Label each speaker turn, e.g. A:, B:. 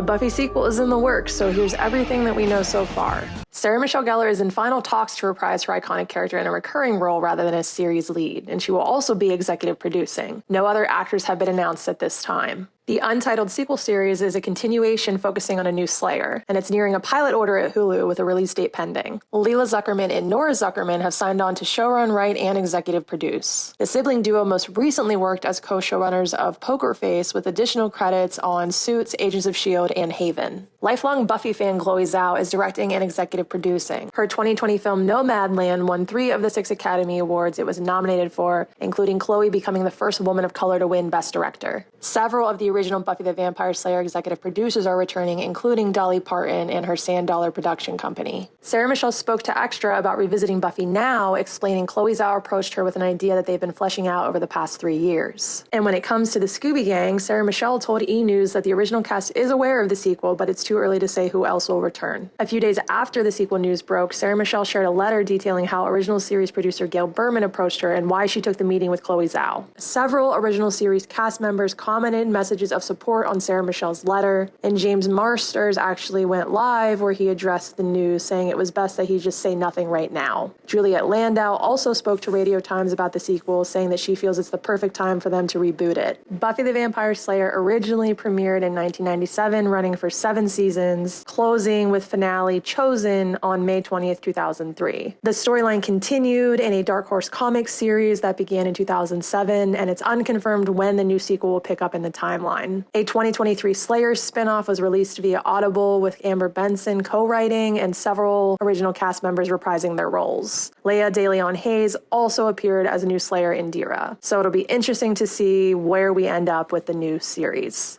A: Buffy sequel is in the works, so here's everything that we know so far. Sarah Michelle Gellar is in final talks to reprise her iconic character in a recurring role rather than a series lead, and she will also be executive producing. No other actors have been announced at this time. The Untitled sequel series is a continuation focusing on a new Slayer, and it's nearing a pilot order at Hulu with a release date pending. Leela Zuckerman and Nora Zuckerman have signed on to showrun, write, and executive produce. The sibling duo most recently worked as co-showrunners of Poker Face, with additional credits on Suits, Agents of S.H.I.E.L.D., and Haven. Lifelong Buffy fan Chloe Zhao is directing and executive producing. Her 2020 film Nomadland won 3 of the 6 Academy Awards it was nominated for, including Chloe becoming the first woman of color to win Best Director. Several of the original Buffy the Vampire Slayer executive producers are returning, including Dolly Parton and her Sand Dollar production company. Sarah Michelle spoke to Extra about revisiting Buffy now, explaining Chloe Zhao approached her with an idea that they've been fleshing out over the past 3 years. And when it comes to the Scooby Gang, Sarah Michelle told E! News that the original cast is aware of the sequel, but it's too early to say who else will return. A few days after the sequel news broke, Sarah Michelle shared a letter detailing how original series producer Gail Berman approached her and why she took the meeting with Chloe Zhao. Several original series cast members commented messages of support on Sarah Michelle's letter, and James Marsters actually went live where he addressed the news, saying it was best that he just say nothing right now. Juliet Landau also spoke to Radio Times about the sequel, saying that she feels it's the perfect time for them to reboot it. Buffy the Vampire Slayer originally premiered in 1997, running for 7 seasons, closing with finale Chosen on May 20th, 2003. The storyline continued in a Dark Horse Comics series that began in 2007, and it's unconfirmed when the new sequel will pick up in the timeline. A 2023 Slayer spinoff was released via Audible, with Amber Benson co-writing and several original cast members reprising their roles. Leia De Leon Hayes also appeared as a new Slayer, Indira. So it'll be interesting to see where we end up with the new series.